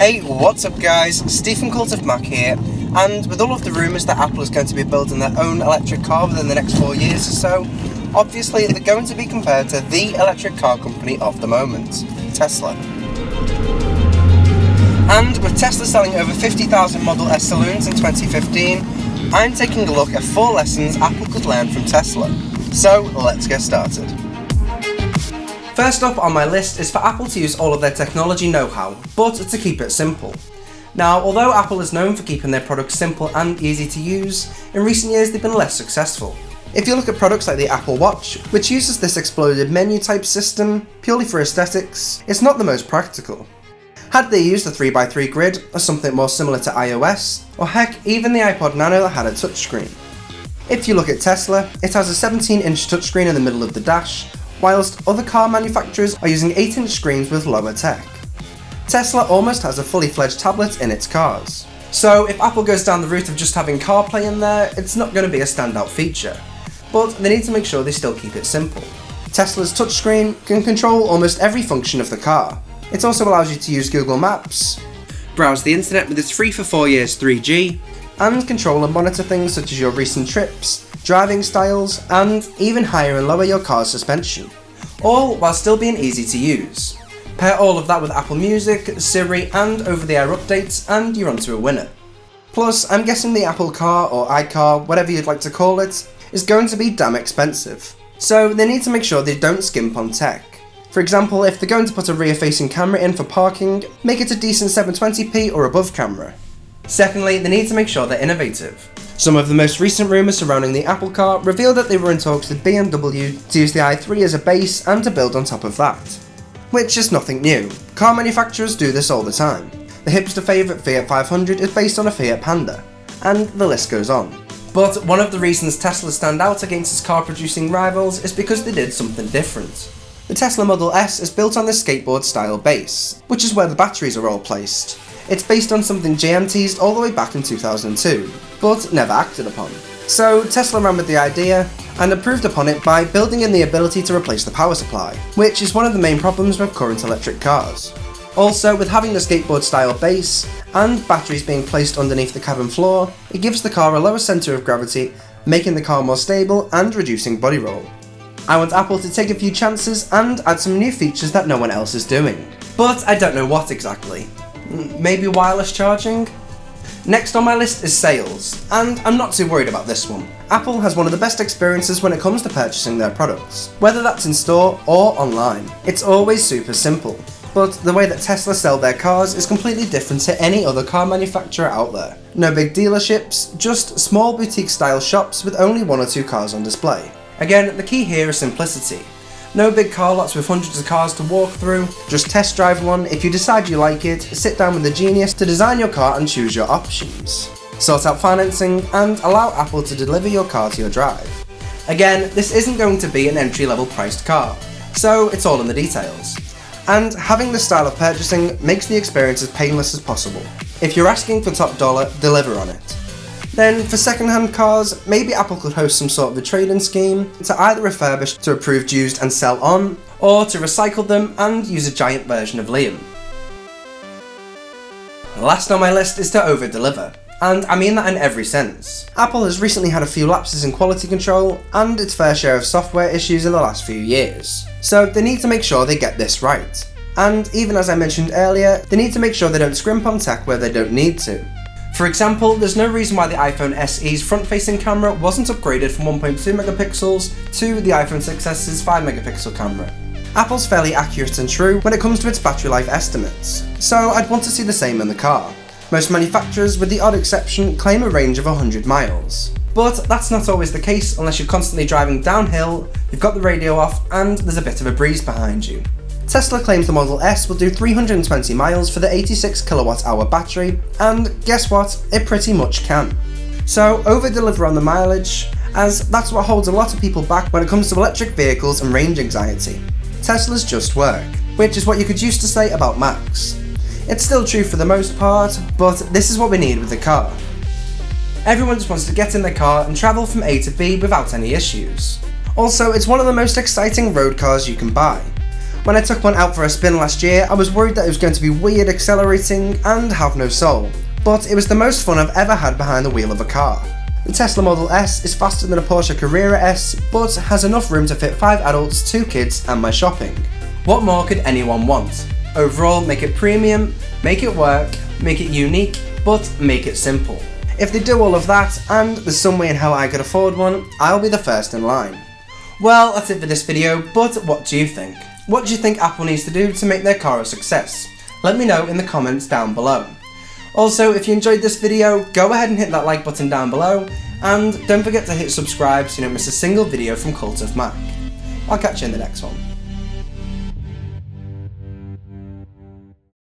Hey, what's up guys? Stephen Colt of Mac here, and with all of the rumours that Apple is going to be building their own electric car within the next 4 years or so, obviously they're going to be compared to the electric car company of the moment, Tesla. And with Tesla selling over 50,000 Model S saloons in 2015, I'm taking a look at 4 lessons Apple could learn from Tesla. So let's get started. First up on my list is for Apple to use all of their technology know-how, but to keep it simple. Now, although Apple is known for keeping their products simple and easy to use, in recent years they've been less successful. If you look at products like the Apple Watch, which uses this exploded menu type system purely for aesthetics, it's not the most practical. Had they used a 3x3 grid or something more similar to iOS, or heck, even the iPod Nano that had a touchscreen. If you look at Tesla, it has a 17-inch touchscreen in the middle of the dash, whilst other car manufacturers are using 8-inch screens with lower tech. Tesla almost has a fully fledged tablet in its cars. So if Apple goes down the route of just having CarPlay in there, it's not going to be a standout feature. But they need to make sure they still keep it simple. Tesla's touchscreen can control almost every function of the car. It also allows you to use Google Maps, browse the internet with its free for 4 years 3G, and control and monitor things such as your recent trips, driving styles, and even higher and lower your car's suspension, all while still being easy to use. Pair all of that with Apple Music, Siri, and over-the-air updates, and you're onto a winner. Plus, I'm guessing the Apple Car, or iCar, whatever you'd like to call it, is going to be damn expensive. So they need to make sure they don't skimp on tech. For example, if they're going to put a rear-facing camera in for parking, make it a decent 720p or above camera. Secondly, they need to make sure they're innovative. Some of the most recent rumours surrounding the Apple Car revealed that they were in talks with BMW to use the i3 as a base and to build on top of that. Which is nothing new. Car manufacturers do this all the time. The hipster favourite Fiat 500 is based on a Fiat Panda, and the list goes on. But one of the reasons Tesla stand out against its car producing rivals is because they did something different. The Tesla Model S is built on the skateboard style base, which is where the batteries are all placed. It's based on something GM teased all the way back in 2002, but never acted upon. So Tesla ran with the idea and improved upon it by building in the ability to replace the power supply, which is one of the main problems with current electric cars. Also, with having the skateboard style base and batteries being placed underneath the cabin floor, it gives the car a lower centre of gravity, making the car more stable and reducing body roll. I want Apple to take a few chances and add some new features that no one else is doing, but I don't know what exactly. Maybe wireless charging? Next on my list is sales, and I'm not too worried about this one. Apple has one of the best experiences when it comes to purchasing their products, whether that's in store or online. It's always super simple, but the way that Tesla sell their cars is completely different to any other car manufacturer out there. No big dealerships, just small boutique style shops with only 1 or 2 cars on display. Again, the key here is simplicity. No big car lots with hundreds of cars to walk through, just test drive one, if you decide you like it, sit down with a genius to design your car and choose your options. Sort out financing, and allow Apple to deliver your car to your drive. Again, this isn't going to be an entry-level priced car, so it's all in the details. And having this style of purchasing makes the experience as painless as possible. If you're asking for top dollar, deliver on it. Then, for second-hand cars, maybe Apple could host some sort of a trade-in scheme to either refurbish to approved used and sell on, or to recycle them and use a giant version of Liam. Last on my list is to over-deliver, and I mean that in every sense. Apple has recently had a few lapses in quality control and its fair share of software issues in the last few years, so they need to make sure they get this right. And even as I mentioned earlier, they need to make sure they don't scrimp on tech where they don't need to. For example, there's no reason why the iPhone SE's front-facing camera wasn't upgraded from 1.2 megapixels to the iPhone 6s's 5 megapixel camera. Apple's fairly accurate and true when it comes to its battery life estimates, so I'd want to see the same in the car. Most manufacturers, with the odd exception, claim a range of 100 miles. But that's not always the case unless you're constantly driving downhill, you've got the radio off, and there's a bit of a breeze behind you. Tesla claims the Model S will do 320 miles for the 86 kWh battery, and guess what? It pretty much can. So over-deliver on the mileage, as that's what holds a lot of people back when it comes to electric vehicles and range anxiety. Teslas just work, which is what you could used to say about Macs. It's still true for the most part, but this is what we need with the car. Everyone just wants to get in their car and travel from A to B without any issues. Also, it's one of the most exciting road cars you can buy. When I took one out for a spin last year, I was worried that it was going to be weird accelerating and have no soul, but it was the most fun I've ever had behind the wheel of a car. The Tesla Model S is faster than a Porsche Carrera S, but has enough room to fit 5 adults, 2 kids and my shopping. What more could anyone want? Overall, make it premium, make it work, make it unique, but make it simple. If they do all of that, and there's some way in hell I could afford one, I'll be the first in line. Well, that's it for this video, but what do you think? What do you think Apple needs to do to make their car a success? Let me know in the comments down below. Also, if you enjoyed this video, go ahead and hit that like button down below, and don't forget to hit subscribe so you don't miss a single video from Cult of Mac. I'll catch you in the next one.